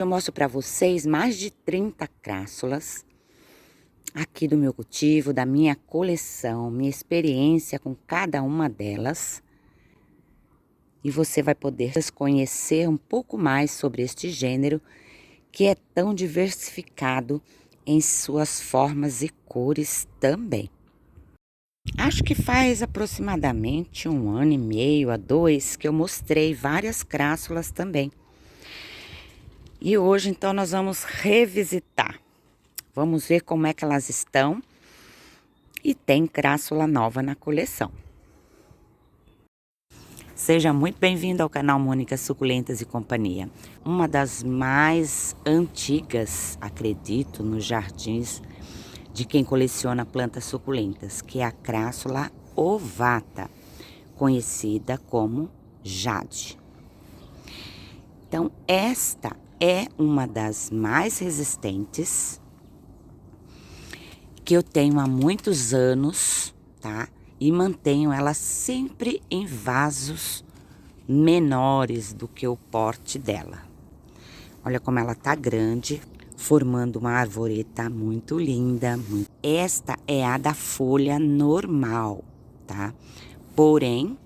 Eu mostro para vocês mais de 30 crássulas aqui do meu cultivo, da minha coleção, minha experiência com cada uma delas. E você vai poder conhecer um pouco mais sobre este gênero que é tão diversificado em suas formas e cores também. Acho que faz aproximadamente 1 ano e meio a 2 que eu mostrei várias crássulas também. E hoje, então, nós vamos revisitar. Vamos ver como é que elas estão. E tem crássula nova na coleção. Seja muito bem-vindo ao canal Mônica Suculentas e Companhia. Uma das mais antigas, acredito, nos jardins de quem coleciona plantas suculentas, que é a crássula ovata, conhecida como jade. Então, esta é uma das mais resistentes que eu tenho há muitos anos, tá? E mantenho ela sempre em vasos menores do que o porte dela. Olha como ela tá grande, formando uma arvoreta muito linda. Esta é a da folha normal, tá? Porém,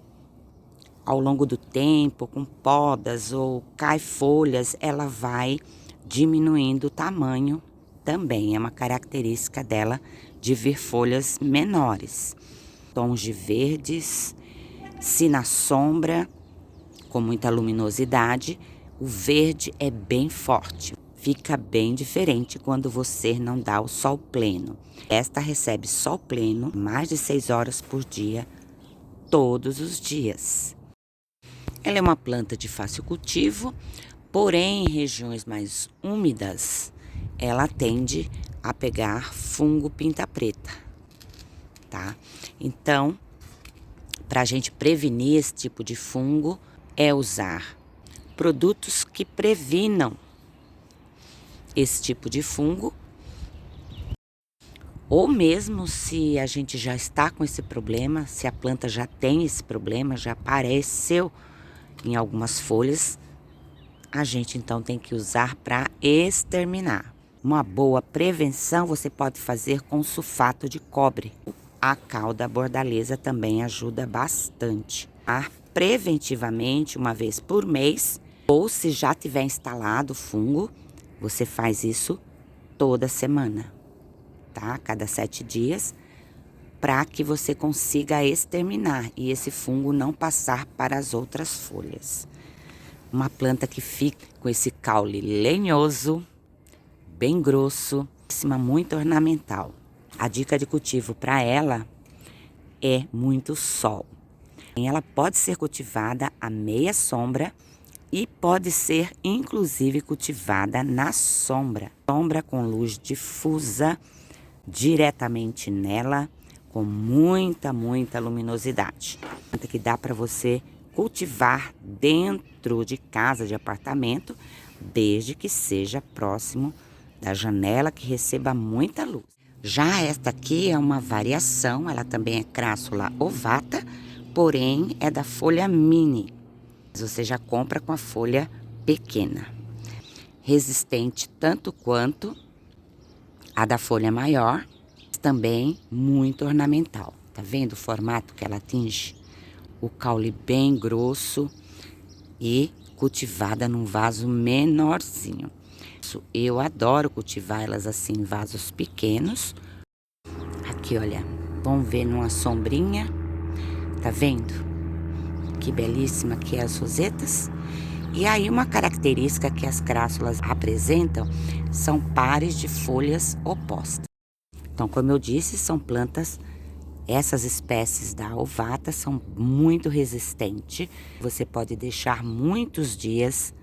ao longo do tempo, com podas ou cai folhas, ela vai diminuindo o tamanho também. É uma característica dela de vir folhas menores. Tons de verdes, se na sombra, com muita luminosidade, o verde é bem forte. Fica bem diferente quando você não dá o sol pleno. Esta recebe sol pleno mais de 6 horas por dia, todos os dias. Ela é uma planta de fácil cultivo, porém em regiões mais úmidas, ela tende a pegar fungo pinta-preta, tá? Então, para a gente prevenir esse tipo de fungo, é usar produtos que previnam esse tipo de fungo, ou mesmo se a gente já está com esse problema, se a planta já tem esse problema, já apareceu em algumas folhas, a gente então tem que usar para exterminar. Uma boa prevenção você pode fazer com sulfato de cobre. A cal da bordaleza também ajuda bastante. Preventivamente, uma vez por mês, ou se já tiver instalado o fungo, você faz isso toda semana, tá? Cada 7 dias, para que você consiga exterminar e esse fungo não passar para as outras folhas. Uma planta que fica com esse caule lenhoso, bem grosso, muito ornamental. A dica de cultivo para ela é muito sol. Ela pode ser cultivada à meia sombra e pode ser inclusive cultivada na sombra. Sombra com luz difusa diretamente nela, com muita luminosidade. Que dá para você cultivar dentro de casa, de apartamento, desde que seja próximo da janela que receba muita luz. Já esta aqui é uma variação, ela também é crássula ovata, porém é da folha mini. Você já compra com a folha pequena. Resistente tanto quanto a da folha maior, também muito ornamental. Tá vendo o formato que ela atinge? O caule bem grosso e cultivada num vaso menorzinho. Eu adoro cultivar elas assim em vasos pequenos. Aqui, olha, vamos ver numa sombrinha. Tá vendo? Que belíssima que é as rosetas. E aí uma característica que as crássulas apresentam são pares de folhas opostas. Então, como eu disse, são plantas, essas espécies da ovata são muito resistentes. Você pode deixar muitos dias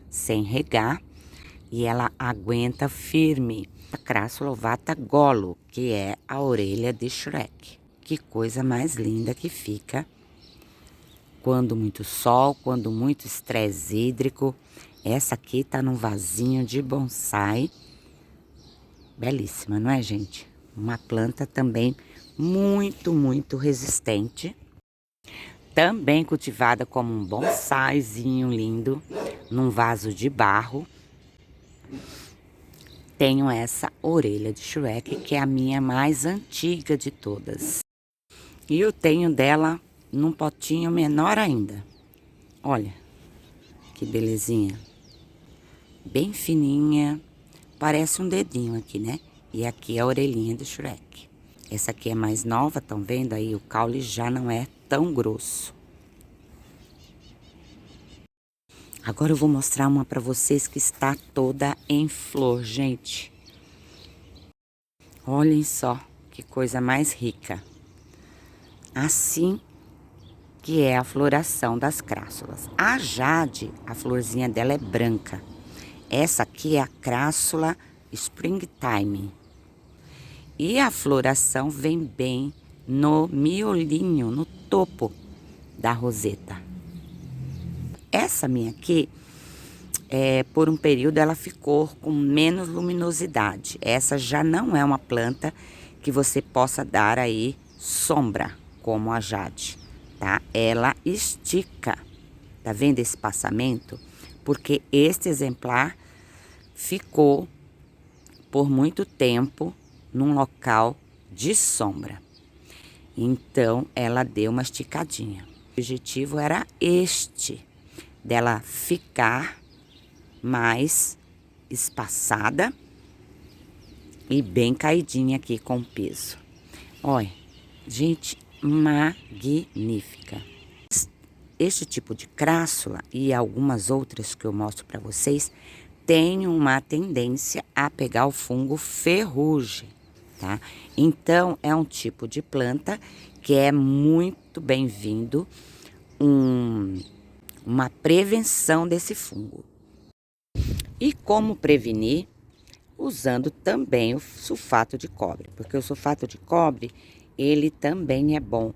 sem regar e ela aguenta firme. A crássula ovata golo, que é a orelha de Shrek. Que coisa mais linda que fica quando muito sol, quando muito estresse hídrico. Essa aqui tá num vasinho de bonsai. Belíssima, não é, gente? Uma planta também muito resistente. Também cultivada como um bonsaizinho lindo, num vaso de barro. tenho essa orelha de Shrek, que é a minha mais antiga de todas. E eu tenho dela num potinho menor ainda. Olha, que belezinha. Bem fininha, parece um dedinho aqui, né? E aqui é a orelhinha do Shrek. Essa aqui é mais nova, estão vendo aí? O caule já não é tão grosso. Agora eu vou mostrar uma para vocês que está toda em flor, gente. Olhem só que coisa mais rica. Assim que é a floração das crássulas. A jade, a florzinha dela é branca. Essa aqui é a crássula Springtime. E a floração vem bem no miolinho, no topo da roseta. Essa minha aqui, por um período ela ficou com menos luminosidade. Essa já não é uma planta que você possa dar aí sombra, como a jade, tá? Ela estica, tá vendo esse passamento? Porque este exemplar ficou por muito tempo num local de sombra. Então, ela deu uma esticadinha. O objetivo era este, dela ficar mais espaçada e bem caidinha aqui com o peso. Olha, gente, magnífica. Este tipo de crássula e algumas outras que eu mostro para vocês tem uma tendência a pegar o fungo ferrugem, tá? Então, é um tipo de planta que é muito bem-vindo, uma prevenção desse fungo. E como prevenir? Usando também o sulfato de cobre, porque o sulfato de cobre, ele também é bom.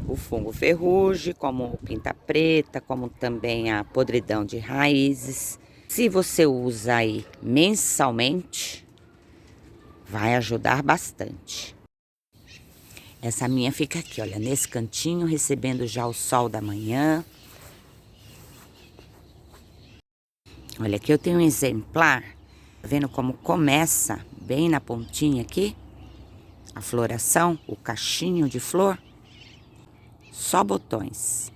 O fungo ferrugem, como o pinta preta, como também a podridão de raízes. Se você usa aí mensalmente, vai ajudar bastante. Essa minha fica aqui, olha, nesse cantinho, recebendo já o sol da manhã. Olha, aqui eu tenho um exemplar, tá vendo como começa bem na pontinha aqui? A floração, o cachinho de flor, só botões.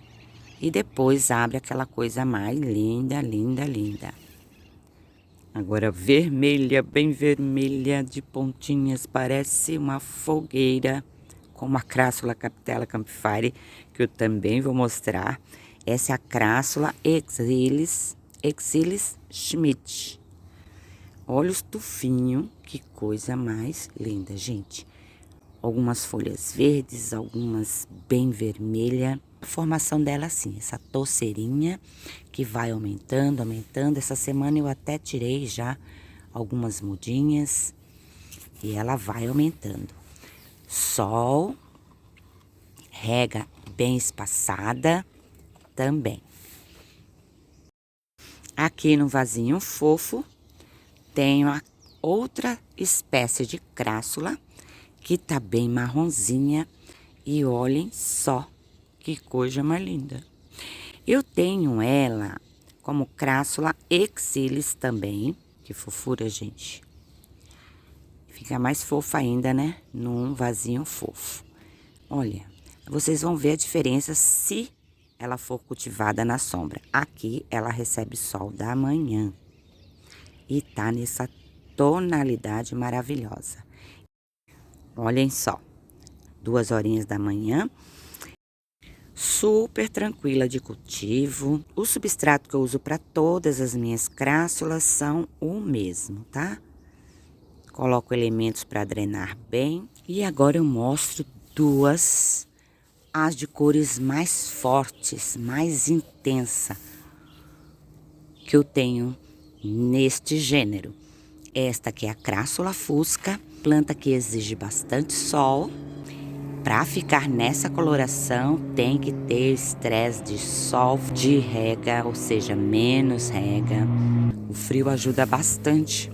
E depois abre aquela coisa mais linda, linda, linda. Agora vermelha, bem vermelha, de pontinhas, parece uma fogueira, com a crássula Capitella Campfire, que eu também vou mostrar. Essa é a crássula Exilis Schmidt. Olha os tufinhos, que coisa mais linda, gente. Algumas folhas verdes, algumas bem vermelha. A formação dela assim, essa torceirinha que vai aumentando, aumentando. Essa semana eu até tirei já algumas mudinhas e ela vai aumentando. Sol, rega bem espaçada também. Aqui no vasinho fofo tenho a outra espécie de crássula que tá bem marronzinha e olhem só que coisa mais linda. Eu tenho ela como crássula Exilis também, que fofura, gente. Fica mais fofa ainda, né? Num vasinho fofo. Olha, vocês vão ver a diferença se ela for cultivada na sombra. Aqui ela recebe sol da manhã e tá nessa tonalidade maravilhosa. Olhem só, 2 horinhas da manhã, super tranquila de cultivo. O substrato que eu uso para todas as minhas crássulas são o mesmo, tá? Coloco elementos para drenar bem. E agora eu mostro duas, as de cores mais fortes, mais intensa, que eu tenho neste gênero. Esta aqui é a crássula fusca, planta que exige bastante sol. Para ficar nessa coloração tem que ter estresse de sol, de rega, ou seja, menos rega. O frio ajuda bastante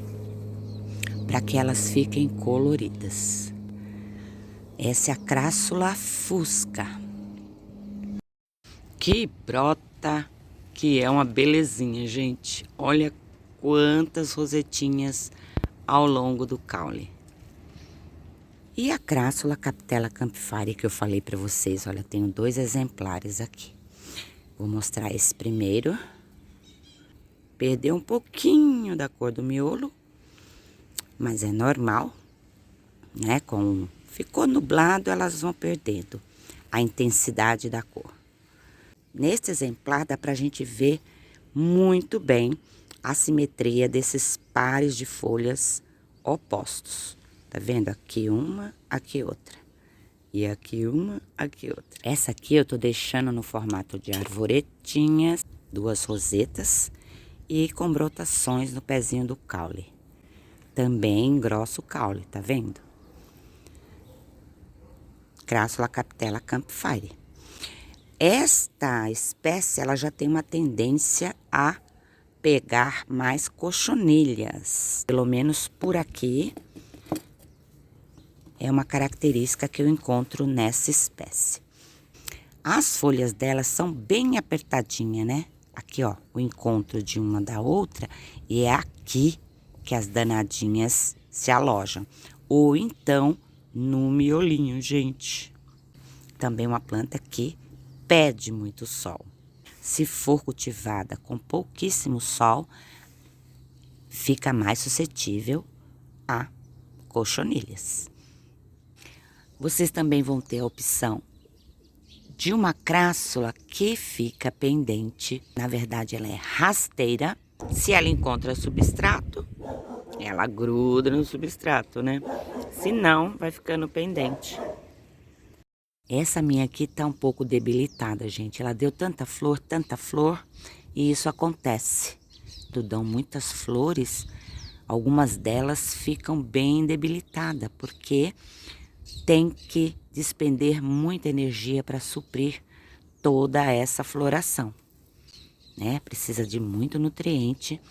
para que elas fiquem coloridas. Essa é a crássula fusca, que brota, que é uma belezinha, gente. Olha quantas rosetinhas ao longo do caule. E a Crassula Capitella campifari que eu falei para vocês, olha, tenho 2 exemplares aqui. Vou mostrar esse primeiro. Perdeu um pouquinho da cor do miolo, mas é normal, né? Ficou nublado, elas vão perdendo a intensidade da cor. Neste exemplar dá pra gente ver muito bem a simetria desses pares de folhas opostos. Tá vendo? Aqui uma, aqui outra. E aqui uma, aqui outra. Essa aqui eu tô deixando no formato de arvoretinhas, 2 rosetas e com brotações no pezinho do caule. Também engrossa o caule, tá vendo? Crassula Capitella campifari. Esta espécie, ela já tem uma tendência a pegar mais cochonilhas. Pelo menos por aqui, é uma característica que eu encontro nessa espécie. As folhas delas são bem apertadinhas, né? Aqui, ó, o encontro de uma da outra, e é aqui que as danadinhas se alojam. Ou então, no miolinho, gente. Também uma planta que pede muito sol. Se for cultivada com pouquíssimo sol, fica mais suscetível a cochonilhas. Vocês também vão ter a opção de uma crassula que fica pendente. Na verdade, ela é rasteira. Se ela encontra substrato, ela gruda no substrato, né? Se não, vai ficando pendente. Essa minha aqui tá um pouco debilitada, gente. Ela deu tanta flor, e isso acontece. Dão muitas flores, algumas delas ficam bem debilitadas, porque tem que despender muita energia para suprir toda essa floração, né? Precisa de muito nutriente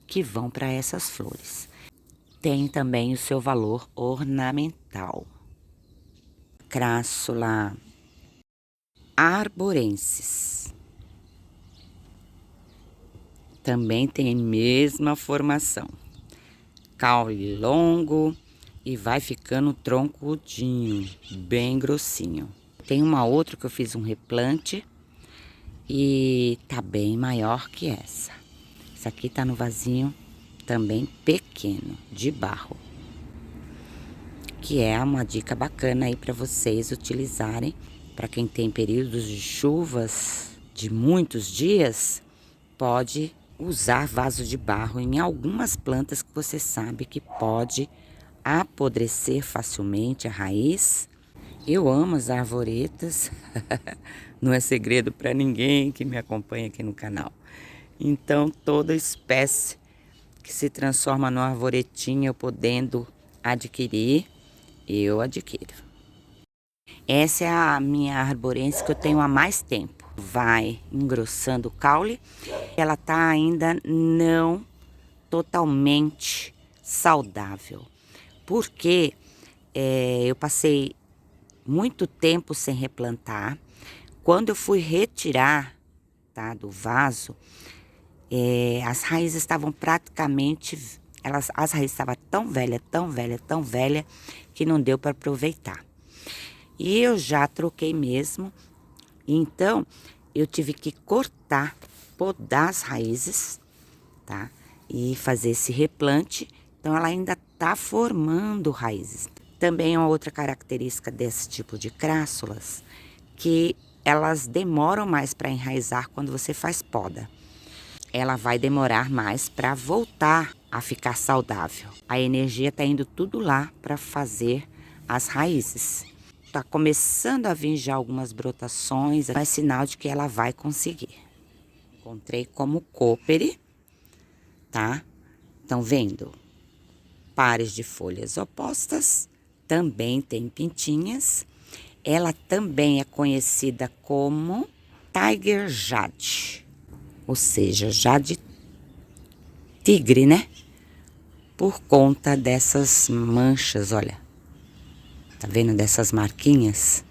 que vão para essas flores. Tem também o seu valor ornamental. Crassula arborensis. Também tem a mesma formação. Caule longo e vai ficando troncudinho, bem grossinho. Tem uma outra que eu fiz um replante e tá bem maior que essa. Essa aqui tá no vasinho também pequeno, de barro. Que é uma dica bacana aí para vocês utilizarem. Para quem tem períodos de chuvas de muitos dias, pode usar vaso de barro em algumas plantas que você sabe que pode apodrecer facilmente a raiz. Eu amo as arvoretas, não é segredo para ninguém que me acompanha aqui no canal. Então, toda espécie que se transforma numa arvoretinha, eu podendo adquirir, eu adquiro. Essa é a minha arborense que eu tenho há mais tempo. Vai engrossando o caule. Ela tá ainda não totalmente saudável. Porque eu passei muito tempo sem replantar. Quando eu fui retirar, tá, do vaso, as raízes estavam praticamente... as raízes estavam tão velha, que não deu para aproveitar. E eu já troquei mesmo, então eu tive que cortar, podar as raízes, tá? E fazer esse replante, então ela ainda tá formando raízes. Também é uma outra característica desse tipo de crassulas, que elas demoram mais para enraizar quando você faz poda. Ela vai demorar mais para voltar a ficar saudável. A energia tá indo tudo lá para fazer as raízes. Tá começando a vir já algumas brotações, é sinal de que ela vai conseguir. Encontrei como coopere, tá? Estão vendo? Pares de folhas opostas, também tem pintinhas. Ela também é conhecida como Tiger Jade, ou seja, jade tigre, né? Por conta dessas manchas, olha. Tá vendo dessas marquinhas?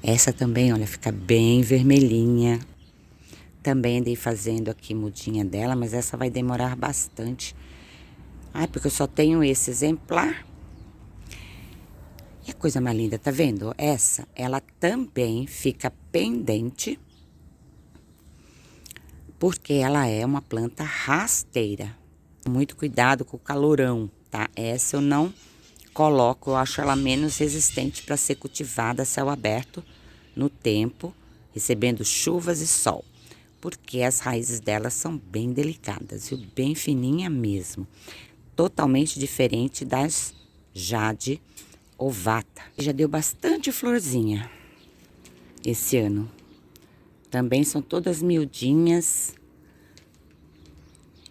Essa também, olha, fica bem vermelhinha. Também andei fazendo aqui mudinha dela, mas essa vai demorar bastante Ai, porque eu só tenho esse exemplar. E a coisa mais linda, tá vendo? Essa, ela também fica pendente, porque ela é uma planta rasteira. Muito cuidado com o calorão, tá? Essa eu não coloco, eu acho ela menos resistente para ser cultivada a céu aberto no tempo, recebendo chuvas e sol. Porque as raízes delas são bem delicadas, viu? Bem fininha mesmo. Totalmente diferente das Jade ovata. Já deu bastante florzinha esse ano. Também são todas miudinhas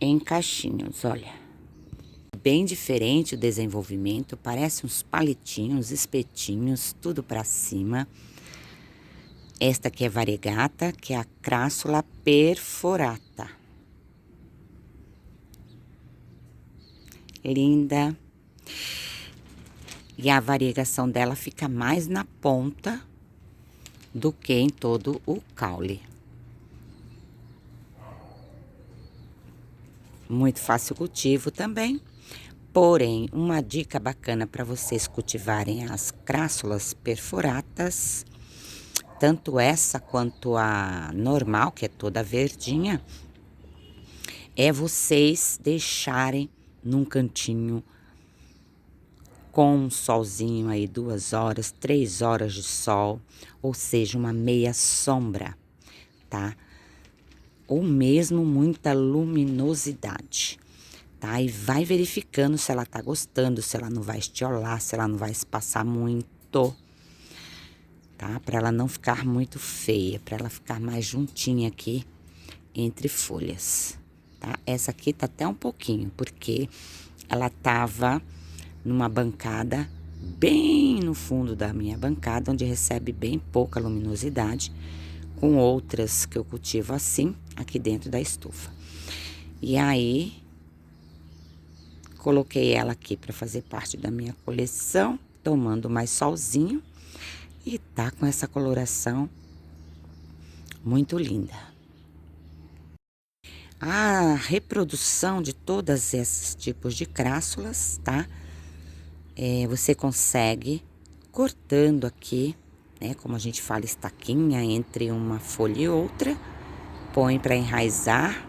em caixinhos, olha. Bem diferente o desenvolvimento, parece uns palitinhos, espetinhos, tudo pra cima. Esta aqui é variegata, que é a Crassula perforata. Linda. E a variegação dela fica mais na ponta do que em todo o caule. Muito fácil cultivo também. Porém, uma dica bacana para vocês cultivarem as crassulas perforatas, tanto essa quanto a normal, que é toda verdinha, é vocês deixarem num cantinho com um solzinho aí, 2 horas, 3 horas de sol, ou seja, uma meia sombra, tá? Ou mesmo muita luminosidade, tá? E vai verificando se ela tá gostando, se ela não vai estiolar, se ela não vai espaçar muito, tá? Pra ela não ficar muito feia, pra ela ficar mais juntinha aqui entre folhas, tá? Essa aqui tá até um pouquinho, porque ela tava numa bancada bem no fundo da minha bancada, onde recebe bem pouca luminosidade, com outras que eu cultivo assim, aqui dentro da estufa. E aí, coloquei ela aqui para fazer parte da minha coleção, tomando mais solzinho, e tá com essa coloração muito linda. A reprodução de todos esses tipos de crassulas, tá? Você consegue cortando aqui, né? Como a gente fala, estaquinha entre uma folha e outra. Põe para enraizar,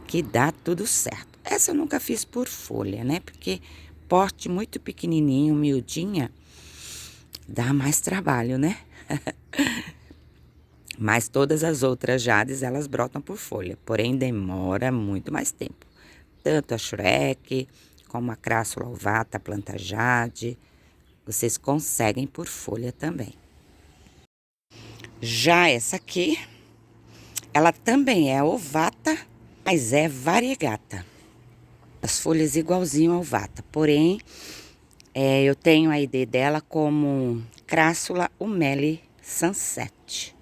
que dá tudo certo. Essa eu nunca fiz por folha, né? Porque porte muito pequenininho, miudinha, dá mais trabalho, né? Mas todas as outras jades, elas brotam por folha. Porém, demora muito mais tempo. Tanto a Shrek, como a Crassula ovata, a planta jade, vocês conseguem por folha também. Já essa aqui, ela também é ovata, mas é variegata. As folhas igualzinho a ovata, porém, eu tenho a ID dela como Crassula umeli sunset.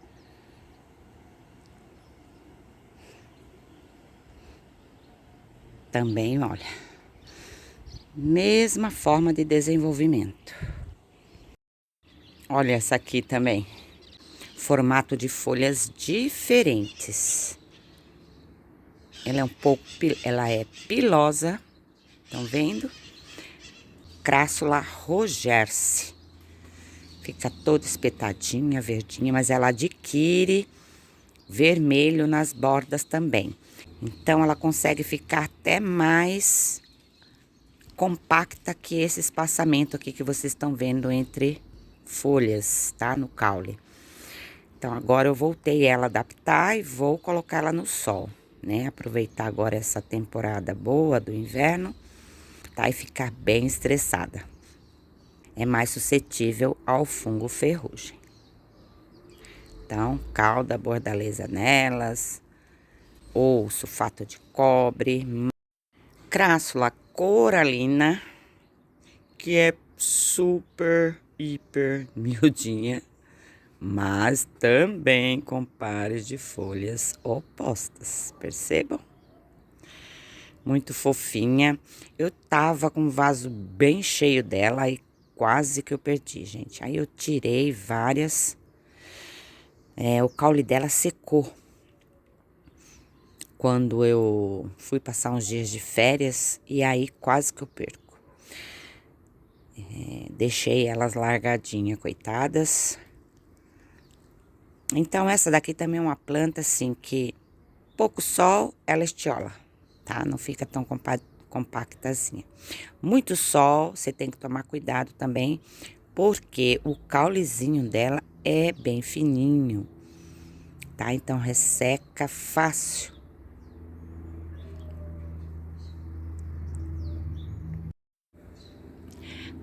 Também, olha, mesma forma de desenvolvimento. Olha essa aqui também, formato de folhas diferentes. Ela é ela é pilosa, estão vendo? Crassula rogerse. Fica toda espetadinha, verdinha, mas ela adquire vermelho nas bordas também. Então, ela consegue ficar até mais compacta que esse espaçamento aqui que vocês estão vendo entre folhas, tá? No caule. Então, agora eu voltei ela a adaptar e vou colocar ela no sol, né? Aproveitar agora essa temporada boa do inverno, tá? E ficar bem estressada. É mais suscetível ao fungo ferrugem. Então, calda bordaleza nelas, ou sulfato de cobre, Crassula coralina, que é super, hiper miudinha, mas também com pares de folhas opostas, percebam? Muito fofinha. Eu tava com um vaso bem cheio dela e quase que eu perdi, gente. Aí eu tirei várias, o caule dela secou. quando eu fui passar uns dias de férias e aí quase que eu perco. Deixei elas largadinhas, coitadas. Então essa daqui também é uma planta assim que pouco sol ela estiola, tá? Não fica tão compactazinha. Muito sol, você tem que tomar cuidado também, porque o caulezinho dela é bem fininho, tá? Então resseca fácil.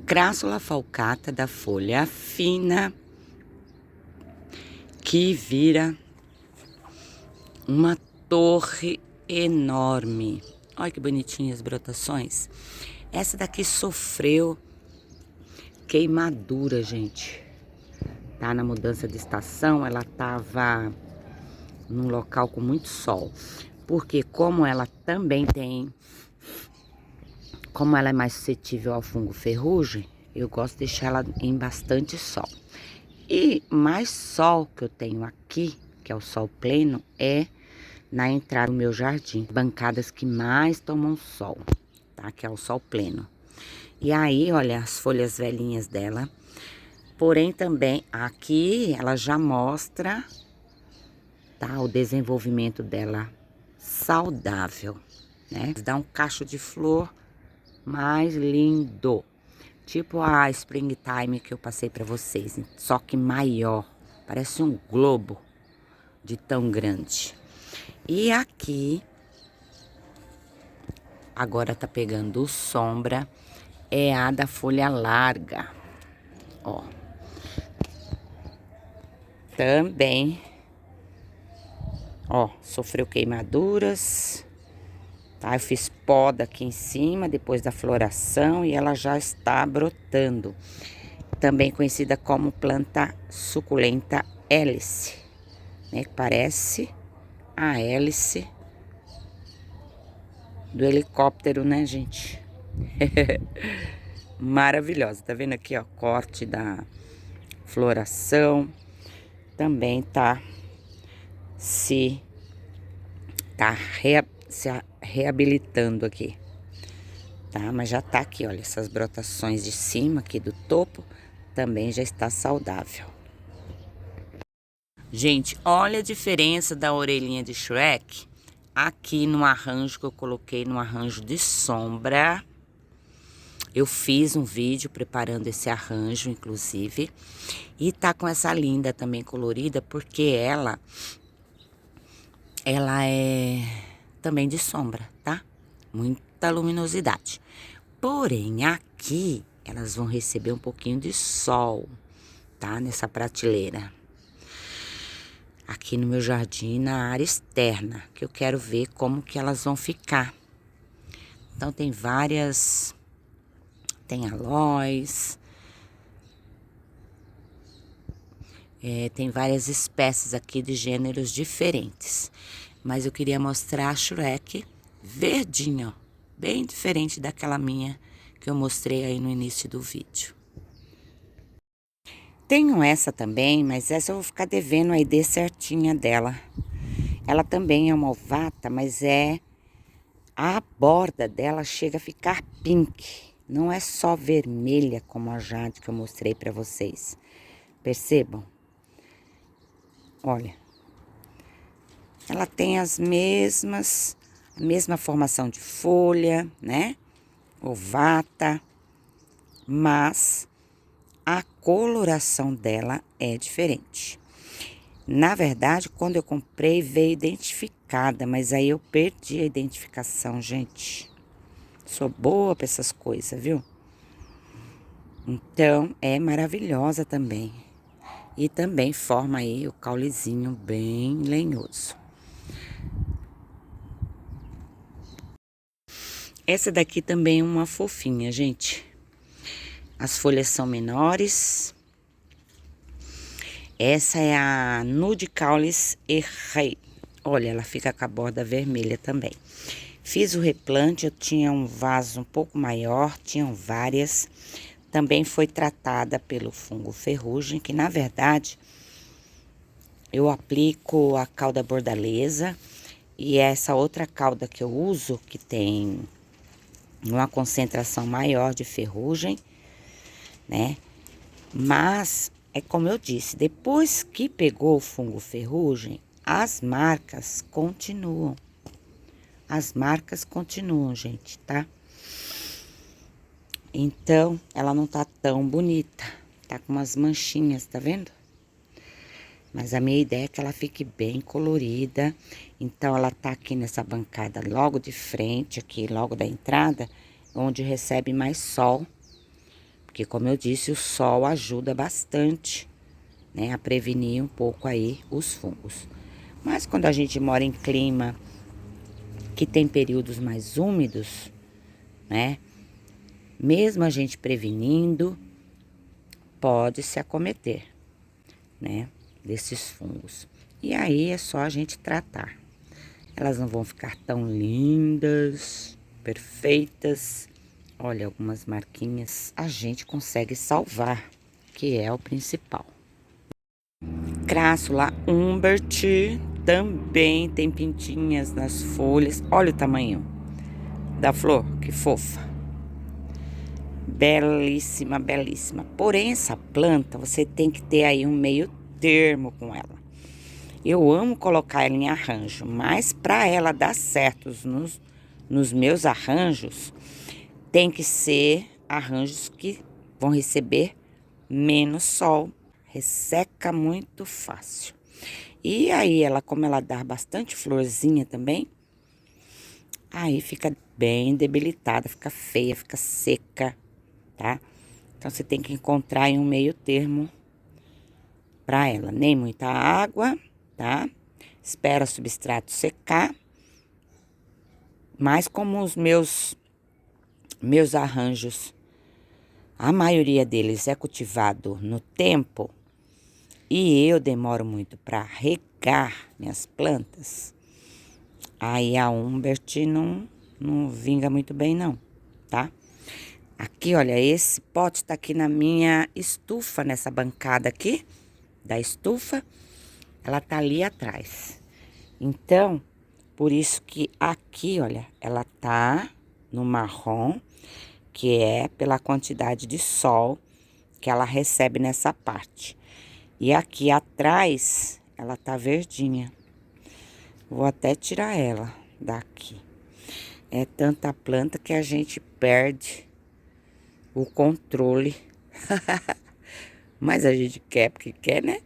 Crassula falcata da folha fina, que vira uma torre enorme. Olha que bonitinhas as brotações. Essa daqui sofreu queimadura, gente. Tá na mudança de estação, ela tava num local com muito sol. Porque como ela também tem... Como ela é mais suscetível ao fungo ferrugem, eu gosto de deixar ela em bastante sol. E mais sol que eu tenho aqui, que é o sol pleno, é na entrada do meu jardim. Bancadas que mais tomam sol, tá? Que é o sol pleno. E aí, olha as folhas velhinhas dela. Porém, também aqui ela já mostra, tá? O desenvolvimento dela saudável, né? Dá um cacho de flor mais lindo, tipo a Springtime que eu passei pra vocês, só que maior, parece um globo de tão grande. E aqui, agora tá pegando sombra, é a da folha larga, ó. Também, ó, sofreu queimaduras. Tá, eu fiz poda aqui em cima, depois da floração, e ela já está brotando. Também conhecida como planta suculenta hélice, né? Que parece a hélice do helicóptero, né, gente? Maravilhosa. Tá vendo aqui, ó, corte da floração. Também tá se reabilitando aqui, tá? Mas já tá aqui, olha, essas brotações de cima aqui do topo também já está saudável. Gente, olha a diferença da orelhinha de Shrek aqui no arranjo que eu coloquei, no arranjo de sombra. Eu fiz um vídeo preparando esse arranjo, inclusive, e tá com essa linda também colorida, porque ela é também de sombra, tá? Muita luminosidade. Porém, aqui elas vão receber um pouquinho de sol, tá? Nessa prateleira. Aqui no meu jardim, na área externa, que eu quero ver como que elas vão ficar. Então, tem várias... Tem aloés. Tem várias espécies aqui de gêneros diferentes. Mas eu queria mostrar a Shrek verdinha, ó, bem diferente daquela minha que eu mostrei aí no início do vídeo. Tenho essa também, mas essa eu vou ficar devendo a ID certinha dela. Ela também é uma ovata, mas a borda dela chega a ficar pink. Não é só vermelha como a Jade que eu mostrei pra vocês. Percebam? Olha. Ela tem a mesma formação de folha, né? Ovata, mas a coloração dela é diferente. Na verdade, quando eu comprei, veio identificada, mas aí eu perdi a identificação, gente. Sou boa pra essas coisas, viu? Então, é maravilhosa também. E também forma aí o caulezinho bem lenhoso. Essa daqui também é uma fofinha, gente. As folhas são menores. Essa é a Nude Caulis Errei. Olha, ela fica com a borda vermelha também. Fiz o replante, eu tinha um vaso um pouco maior, tinham várias. Também foi tratada pelo fungo ferrugem, que na verdade eu aplico a cauda bordaleza E essa outra cauda que eu uso, que tem uma concentração maior de ferrugem, né? Mas, é como eu disse, depois que pegou o fungo ferrugem, as marcas continuam. As marcas continuam, gente, tá? Então, ela não tá tão bonita. Tá com umas manchinhas, tá vendo? Mas a minha ideia é que ela fique bem colorida. Então, ela tá aqui nessa bancada logo de frente, aqui logo da entrada, onde recebe mais sol. Porque, como eu disse, o sol ajuda bastante, né, a prevenir um pouco aí os fungos. Mas quando a gente mora em clima que tem períodos mais úmidos, né, mesmo a gente prevenindo, pode se acometer, né, desses fungos. E aí é só a gente tratar. Elas não vão ficar tão lindas, perfeitas. Olha, algumas marquinhas a gente consegue que é o principal. Crassula Humbert também tem pintinhas nas folhas. Olha o tamanho da flor, que fofa. Belíssima, belíssima. Porém, essa planta, você tem que ter aí um meio termo com ela. Eu amo colocar ela em arranjo, mas para ela dar certo nos meus arranjos, tem que ser arranjos que vão receber menos sol. Resseca muito fácil. E aí, como ela dá bastante florzinha também, aí fica bem debilitada, fica feia, fica seca, tá? Então, você tem que encontrar aí um meio termo pra ela. Nem muita água, tá? Espera o substrato secar. Mas como os meus arranjos, a maioria deles é cultivado no tempo, e eu demoro muito para regar minhas plantas, aí a Humbert não vinga muito bem não, tá? Aqui, olha, esse pote tá aqui na minha estufa, nessa bancada aqui da estufa, ela tá ali atrás. Então, por isso que aqui, olha, ela tá no marrom, que é pela quantidade de sol que ela recebe nessa parte. E aqui atrás, ela tá verdinha. Vou até tirar ela daqui. É tanta planta que a gente perde o controle. Mas a gente quer porque quer, né?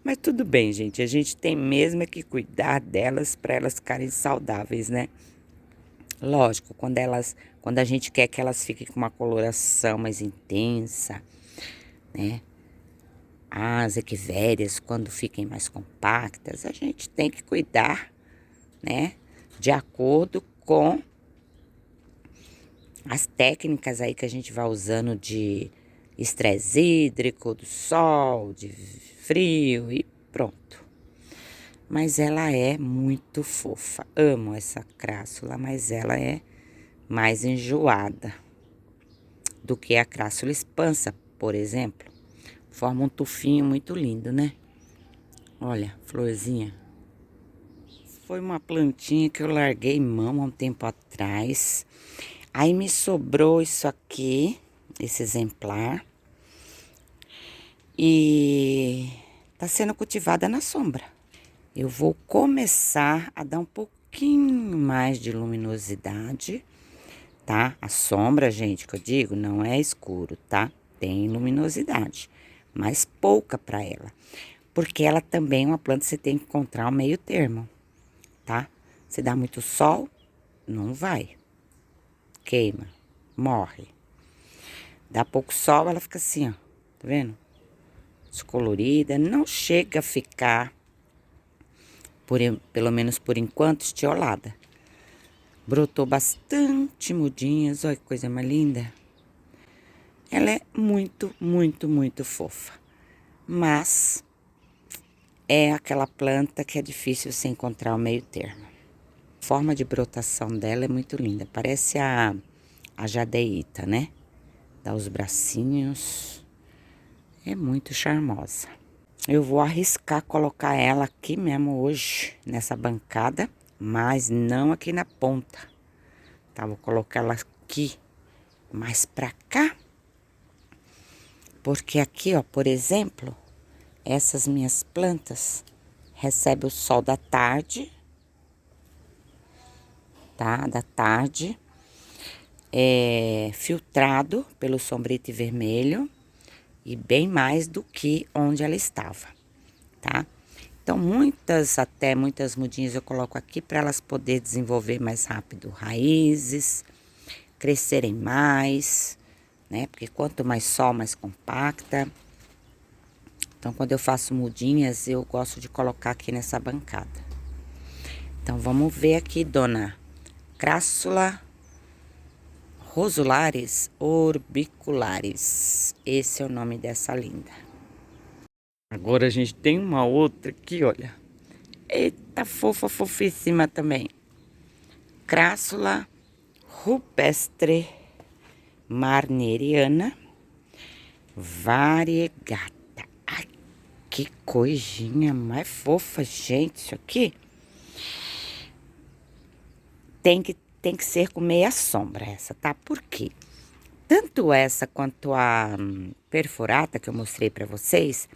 Mas tudo bem, gente. A gente tem mesmo é que cuidar delas para elas ficarem saudáveis, né? Lógico, quando a gente quer que elas fiquem com uma coloração mais intensa, né? As equivérias, quando fiquem mais compactas, a gente tem que cuidar, né? De acordo com as técnicas aí que a gente vai usando de estresse hídrico, do sol, de frio e pronto. Mas ela é muito fofa. Amo essa crassula, mas ela é mais enjoada do que a crassula expansa, por exemplo. Forma um tufinho muito lindo, né? Olha, florzinha. Foi uma plantinha que eu larguei mão há um tempo atrás. Aí me sobrou isso aqui, esse exemplar. E tá sendo cultivada na sombra. Eu vou começar a dar um pouquinho mais de luminosidade, tá? A sombra, gente, que eu digo, não é escuro, tá? Tem luminosidade, mas pouca para ela. Porque ela também é uma planta que você tem que encontrar um meio termo, tá? Se dá muito sol, não vai. Queima, morre. Dá pouco sol, ela fica assim, ó. Tá vendo? Descolorida. Não chega a ficar, pelo menos por enquanto, estiolada. Brotou bastante mudinhas. Olha que coisa mais linda. Ela é muito, muito, muito fofa. Mas é aquela planta que é difícil você encontrar o meio termo. A forma de brotação dela é muito linda. Parece a jadeíta, né? Dá os bracinhos. É muito charmosa. Eu vou arriscar colocar ela aqui mesmo hoje, nessa bancada, mas não aqui na ponta, tá? Vou colocar ela aqui, mais pra cá. Porque aqui, ó, por exemplo, essas minhas plantas recebem o sol da tarde, tá? Da tarde, filtrado pelo sombrite vermelho e bem mais do que onde ela estava, tá? Então, muitas mudinhas eu coloco aqui para elas poderem desenvolver mais rápido raízes, crescerem mais, né? Porque quanto mais sol, mais compacta. Então, quando eu faço mudinhas, eu gosto de colocar aqui nessa bancada. Então, vamos ver aqui, dona Crassula rosularis orbicularis. Esse é o nome dessa linda. Agora a gente tem uma outra aqui, olha. Eita, fofa, fofíssima também. Crassula rupestre marneriana variegata. Ai, que coisinha mais fofa, gente, isso aqui. Tem que ser com meia sombra essa, tá? Por quê? Tanto essa quanto a perforata que eu mostrei pra vocês,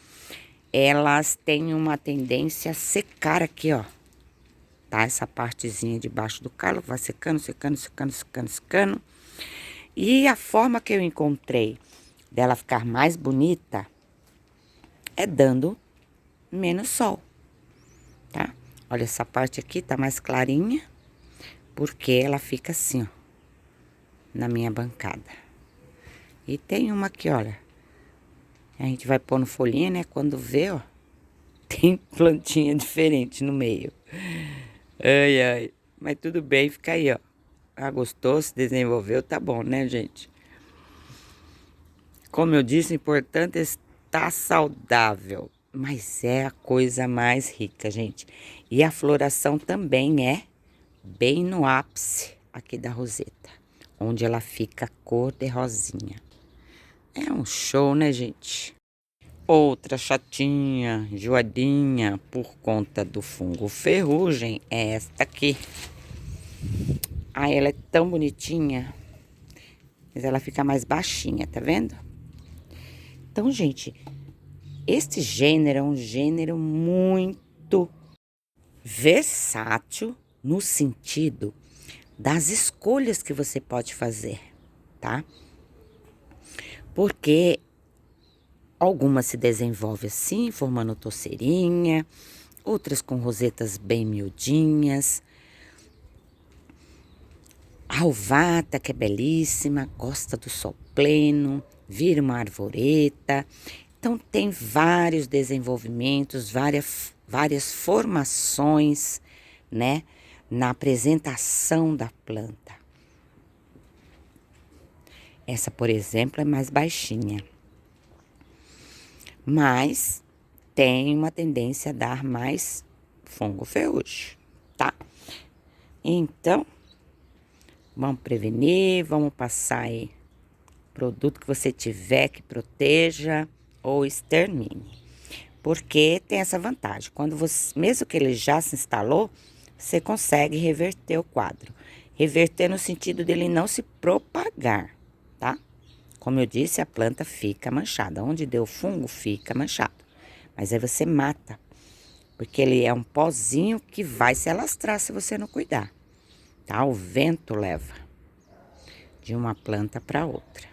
elas têm uma tendência a secar aqui, ó. Tá? Essa partezinha de baixo do calo vai secando, secando, secando, secando, secando. E a forma que eu encontrei dela ficar mais bonita é dando menos sol, tá? Olha, essa parte aqui tá mais clarinha, porque ela fica assim, ó, na minha bancada. E tem uma aqui, olha, a gente vai pondo folhinha, né? Quando vê, ó, tem plantinha diferente no meio. Ai, ai, mas tudo bem, fica aí, ó. Ah, gostou, se desenvolveu, tá bom, né, gente? Como eu disse, o importante é estar saudável. Mas é a coisa mais rica, gente. E a floração também é bem no ápice aqui da roseta, onde ela fica cor de rosinha. É um show, né, gente? Outra chatinha, enjoadinha, por conta do fungo ferrugem, é esta aqui. Ah, ela é tão bonitinha, mas ela fica mais baixinha, tá vendo? Então, gente, este gênero é um gênero muito versátil no sentido das escolhas que você pode fazer, tá? Porque algumas se desenvolvem assim, formando torceirinha, outras com rosetas bem miudinhas. A alvata, que é belíssima, gosta do sol pleno, vira uma arvoreta. Então, tem vários desenvolvimentos, várias formações, né, na apresentação da planta. Essa, por exemplo, é mais baixinha, mas tem uma tendência a dar mais fungo ferrugem, tá? Então, vamos prevenir, vamos passar aí produto que você tiver que proteja ou extermine. Porque tem essa vantagem, quando você, mesmo que ele já se instalou, você consegue reverter o quadro. Reverter no sentido dele não se propagar, tá? Como eu disse, a planta fica manchada. Onde deu fungo, fica manchado. Mas aí você mata, porque ele é um pozinho que vai se alastrar se você não cuidar, tá? O vento leva de uma planta para outra.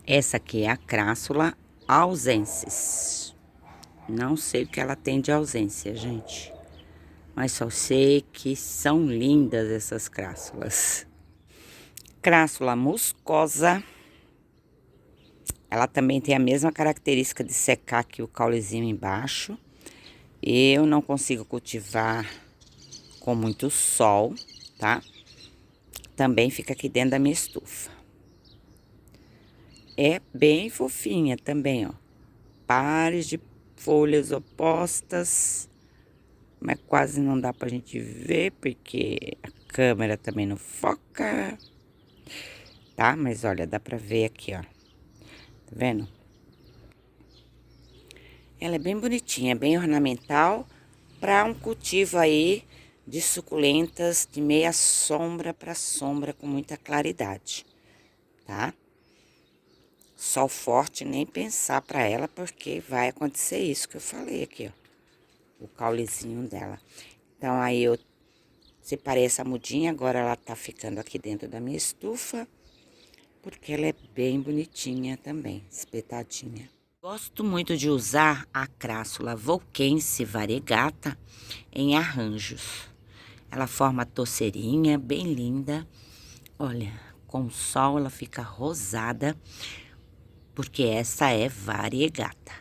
Essa aqui é a Crassula ausensis. Não sei o que ela tem de ausência, gente. Mas só sei que são lindas essas crássulas. Crassula muscosa. Ela também tem a mesma característica de secar aqui o caulezinho embaixo. Eu não consigo cultivar com muito sol, tá? Também fica aqui dentro da minha estufa. É bem fofinha também, ó. Pares de folhas opostas, mas quase não dá pra gente ver, porque a câmera também não foca, tá? Mas olha, dá pra ver aqui, ó. Tá vendo? Ela é bem bonitinha, bem ornamental, pra um cultivo aí de suculentas de meia sombra para sombra com muita claridade, tá? Sol forte, nem pensar para ela, porque vai acontecer isso que eu falei aqui, ó. O caulezinho dela. Então, aí eu separei essa mudinha, agora ela tá ficando aqui dentro da minha estufa, porque ela é bem bonitinha também, espetadinha. Gosto muito de usar a crassula volquense variegata em arranjos. Ela forma torceirinha bem linda. Olha, com o sol ela fica rosada, porque essa é variegata,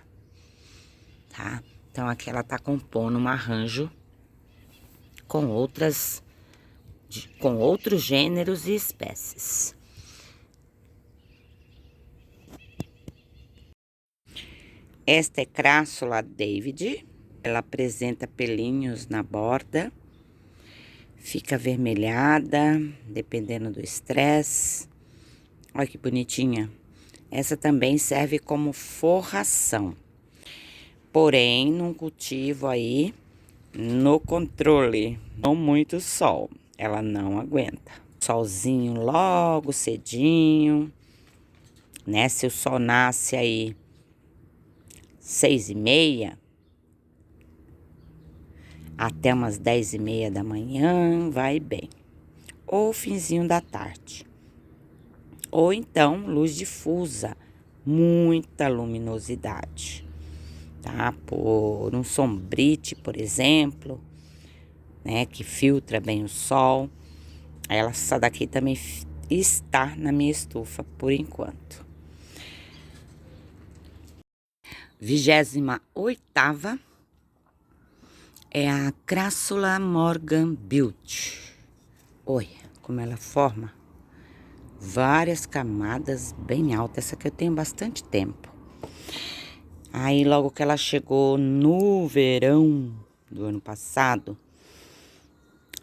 tá? Então aqui ela tá compondo um arranjo com com outros gêneros e espécies. Esta é crassula David. Ela apresenta pelinhos na borda. Fica avermelhada, dependendo do estresse. Olha que bonitinha. Essa também serve como forração. Porém, num cultivo aí, no controle, não muito sol. Ela não aguenta. Solzinho logo cedinho, né? Se o sol nasce aí 6h30, até umas 10h30 da manhã, vai bem. Ou finzinho da tarde. Ou então, luz difusa, muita luminosidade, tá? Por um sombrite, por exemplo, né? Que filtra bem o sol. Essa daqui também está na minha estufa por enquanto. 28ª é a Crassula Morgan Beauty. Olha como ela forma várias camadas bem altas. Essa aqui eu tenho bastante tempo. Aí logo que ela chegou no verão do ano passado,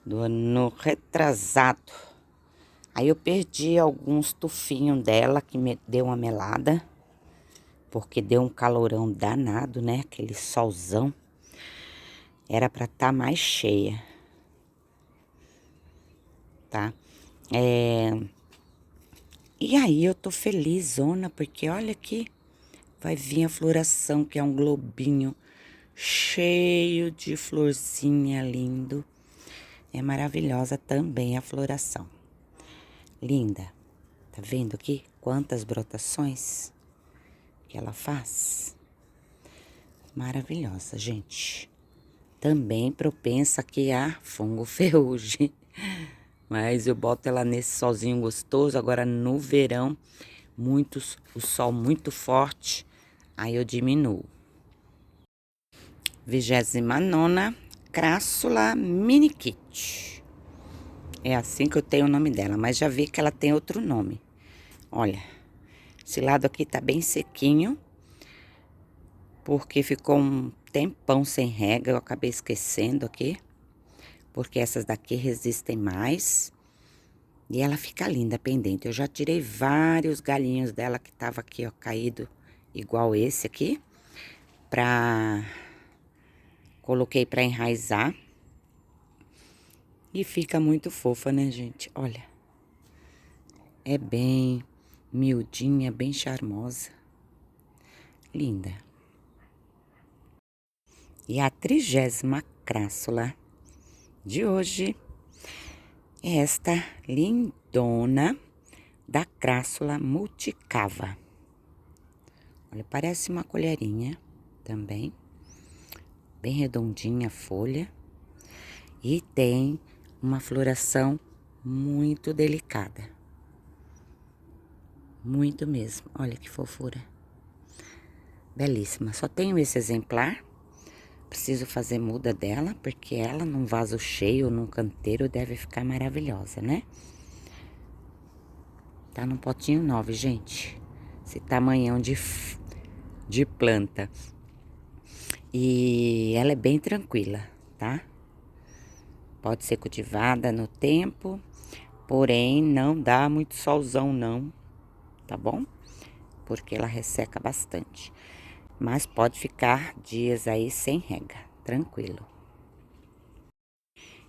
do ano retrasado, aí eu perdi alguns tufinhos dela que me deu uma melada, porque deu um calorão danado, né? Aquele solzão. Era pra estar mais cheia, tá? E aí eu tô felizona, porque olha aqui, vai vir a floração, que é um globinho cheio de florzinha lindo. É maravilhosa também a floração. Linda. Tá vendo aqui quantas brotações que ela faz? Maravilhosa, gente. Também propensa aqui a fungo ferrugem. Mas eu boto ela nesse solzinho gostoso. Agora no verão, o sol muito forte, aí eu diminuo. 29ª, Crassula Mini Kit. É assim que eu tenho o nome dela, mas já vi que ela tem outro nome. Olha, esse lado aqui tá bem sequinho, porque ficou um tempão sem rega, eu acabei esquecendo aqui. Porque essas daqui resistem mais. E ela fica linda, pendente. Eu já tirei vários galinhos dela que tava aqui, ó, caído, igual esse aqui. Coloquei pra enraizar. E fica muito fofa, né, gente? Olha. É bem miudinha, bem charmosa. Linda. E a 30ª crassula de hoje é esta lindona da crassula multicava. Olha, parece uma colherinha também. Bem redondinha a folha. E tem uma floração muito delicada. Muito mesmo. Olha que fofura. Belíssima. Só tenho esse exemplar. Preciso fazer muda dela, porque ela num vaso cheio, num canteiro, deve ficar maravilhosa, né? Tá num potinho 9, gente. Esse tamanhão de planta. E ela é bem tranquila, tá? Pode ser cultivada no tempo, porém não dá muito solzão não, tá bom? Porque ela resseca bastante. Mas pode ficar dias aí sem rega, tranquilo.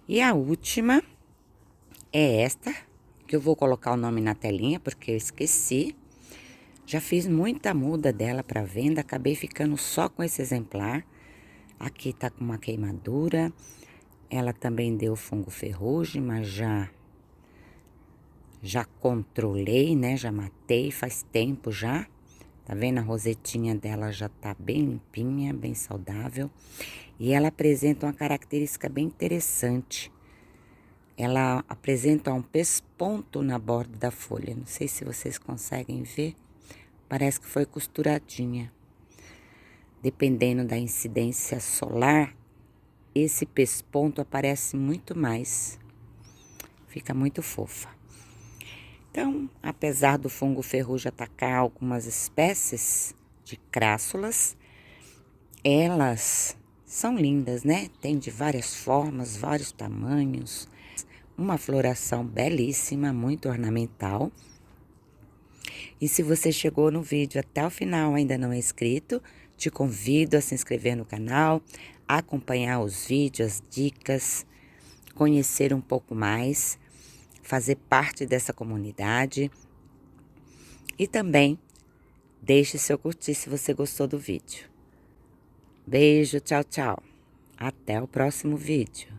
E a última é esta, que eu vou colocar o nome na telinha porque eu esqueci. Já fiz muita muda dela para venda, acabei ficando só com esse exemplar. Aqui tá com uma queimadura. Ela também deu fungo ferrugem, mas já controlei, né? Já matei faz tempo já. Tá vendo? A rosetinha dela já tá bem limpinha, bem saudável. E ela apresenta uma característica bem interessante. Ela apresenta um pesponto na borda da folha. Não sei se vocês conseguem ver. Parece que foi costuradinha. Dependendo da incidência solar, esse pesponto aparece muito mais. Fica muito fofa. Então, apesar do fungo ferrugem atacar algumas espécies de crássulas, elas são lindas, né? Tem de várias formas, vários tamanhos. Uma floração belíssima, muito ornamental. E se você chegou no vídeo até o final e ainda não é inscrito, te convido a se inscrever no canal, acompanhar os vídeos, as dicas, conhecer um pouco mais, fazer parte dessa comunidade. E também deixe seu curtir se você gostou do vídeo. Beijo, tchau, tchau. Até o próximo vídeo.